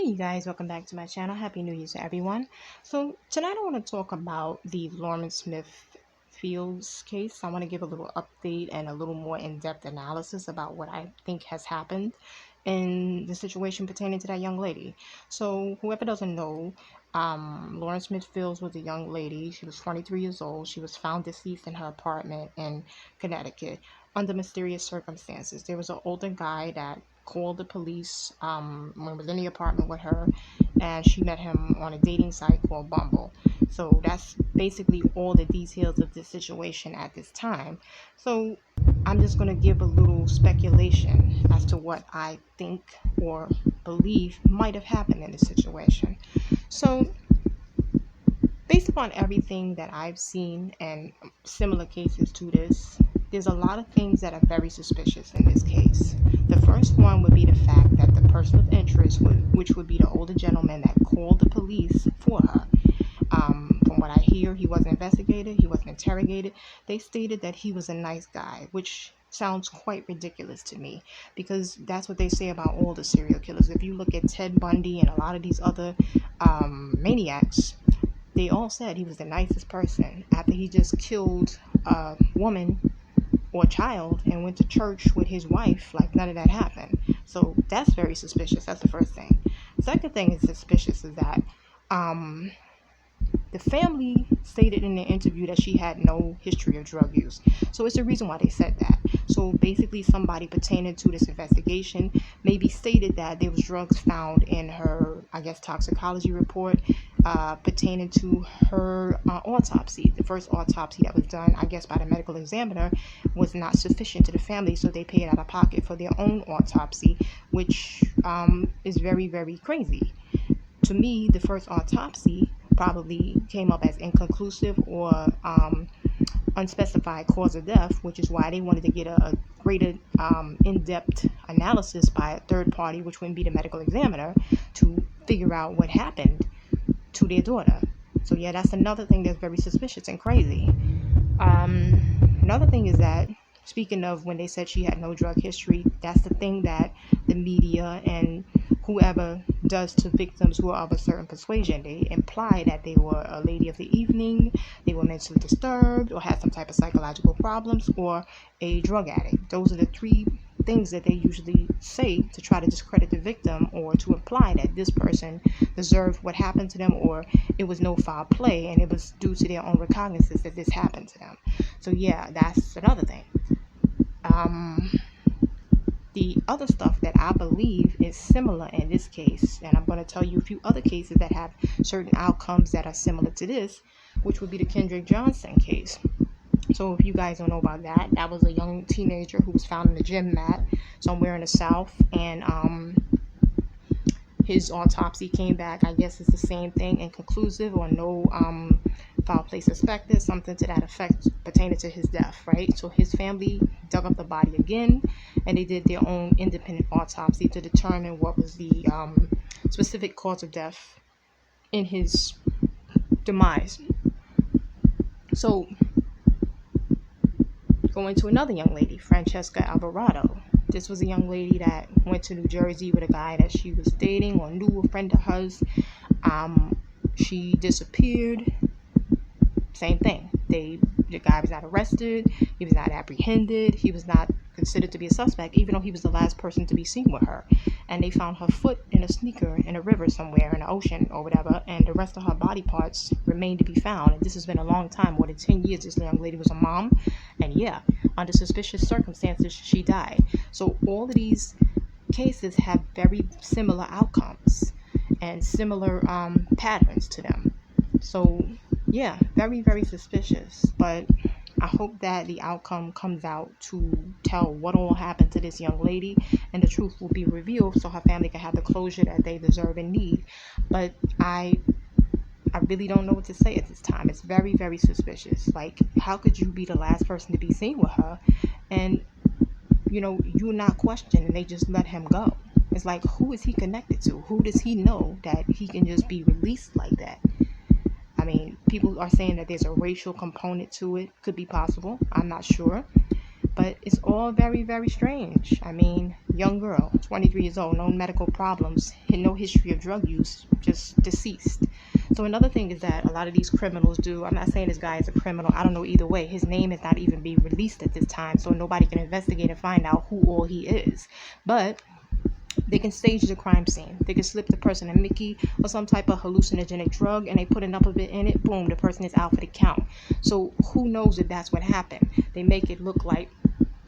You guys, welcome back to my channel. Happy New Year to everyone. So tonight I want to talk about the Lawrence Smith Fields case. I want to give a little update and a little more in-depth analysis about what I think has happened in the situation pertaining to that young lady. So whoever doesn't know, Lawrence Smith Fields was a young lady. She was 23 years old. She was found deceased in her apartment in Connecticut under mysterious circumstances. There was an older guy that called the police when he was in the apartment with her, and she met him on a dating site called Bumble. So that's basically all the details of the situation at this time. So I'm just going to give a little speculation as to what I think or believe might have happened in this situation. So based upon everything that I've seen and similar cases to this, there's a lot of things that are very suspicious in this case. The first one would be the fact that the person of interest, which would be the older gentleman that called the police for her. From what I hear, he wasn't investigated, he wasn't interrogated. They stated that he was a nice guy, which sounds quite ridiculous to me, because that's what they say about all the serial killers. If you look at Ted Bundy and a lot of these other maniacs, they all said he was the nicest person after he just killed a woman or a child and went to church with his wife like none of that happened. So that's very suspicious. That's the first thing. The second thing is suspicious is that the family stated in the interview that she had no history of drug use. So it's the reason why they said that. So basically somebody pertaining to this investigation maybe stated that there was drugs found in her, I guess, toxicology report pertaining to her autopsy. The first autopsy that was done, I guess, by the medical examiner was not sufficient to the family, so they paid out of pocket for their own autopsy, which is very, very crazy. To me, the first autopsy probably came up as inconclusive or unspecified cause of death, which is why they wanted to get a greater in-depth analysis by a third party, which wouldn't be the medical examiner, to figure out what happened to their daughter. So yeah, that's another thing that's very suspicious and crazy. Another thing is that, speaking of when they said she had no drug history, that's the thing that the media and whoever does to victims who are of a certain persuasion. They imply that they were a lady of the evening, they were mentally disturbed, or had some type of psychological problems, or a drug addict. Those are the three things that they usually say to try to discredit the victim, or to imply that this person deserved what happened to them, or it was no foul play and it was due to their own recognizance that this happened to them. So yeah, that's another thing. The other stuff that I believe is similar in this case, and I'm going to tell you a few other cases that have certain outcomes that are similar to this, which would be the Kendrick Johnson case. So if you guys don't know about that, that was a young teenager who was found in a gym mat somewhere in the South, and his autopsy came back, I guess it's the same thing, inconclusive, or no foul play suspected, something to that effect pertaining to his death, right? So his family dug up the body again, and they did their own independent autopsy to determine what was the specific cause of death in his demise. So going to another young lady, Francesca Alvarado. This was a young lady that went to New Jersey with a guy that she was dating or knew, a friend of hers. She disappeared. Same thing. The guy was not arrested. He was not apprehended. He was not considered to be a suspect, even though he was the last person to be seen with her. And they found her foot in a sneaker in a river somewhere in the ocean or whatever, and the rest of her body parts remained to be found. And this has been a long time, more than 10 years. This young lady was a mom, and yeah, under suspicious circumstances, she died. So all of these cases have very similar outcomes and similar patterns to them. So yeah, very, very suspicious. But I hope that the outcome comes out to tell what all happened to this young lady, and the truth will be revealed so her family can have the closure that they deserve and need. But I really don't know what to say at this time. It's very, very suspicious. Like, how could you be the last person to be seen with her, and you're not questioned, and they just let him go? It's like, who is he connected to? Who does he know that he can just be released like that? I mean, people are saying that there's a racial component to it. Could be possible. I'm not sure. But it's all very, very strange. I mean, young girl, 23 years old, no medical problems, no history of drug use, just deceased. So another thing is that a lot of these criminals do, I'm not saying this guy is a criminal, I don't know either way. His name is not even being released at this time, so nobody can investigate and find out who all he is. But they can stage the crime scene. They can slip the person a Mickey or some type of hallucinogenic drug, and they put enough of it in it, boom, the person is out for the count. So who knows if that's what happened? They make it look like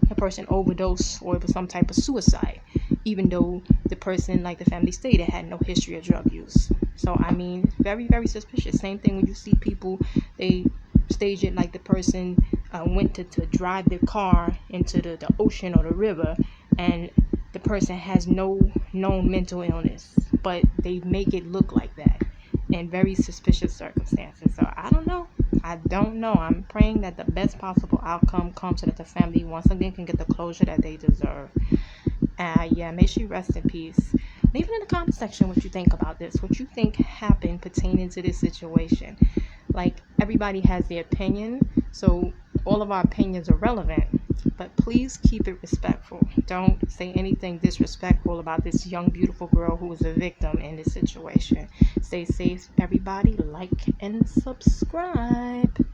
a person overdosed or it was some type of suicide, even though the person, like the family stated, had no history of drug use. So I mean, very, very suspicious. Same thing when you see people, they stage it like the person went to drive their car into the ocean or the river, and the person has no known mental illness, but they make it look like that in very suspicious circumstances. So I don't know. I'm praying that the best possible outcome comes so that the family once again can get the closure that they deserve. Yeah, may she rest in peace. Leave it in the comment section what you think about this, what you think happened pertaining to this situation. Like, everybody has their opinion, so all of our opinions are relevant, but please keep it respectful. Don't say anything disrespectful about this young, beautiful girl who was a victim in this situation. Stay safe, everybody. Like and subscribe.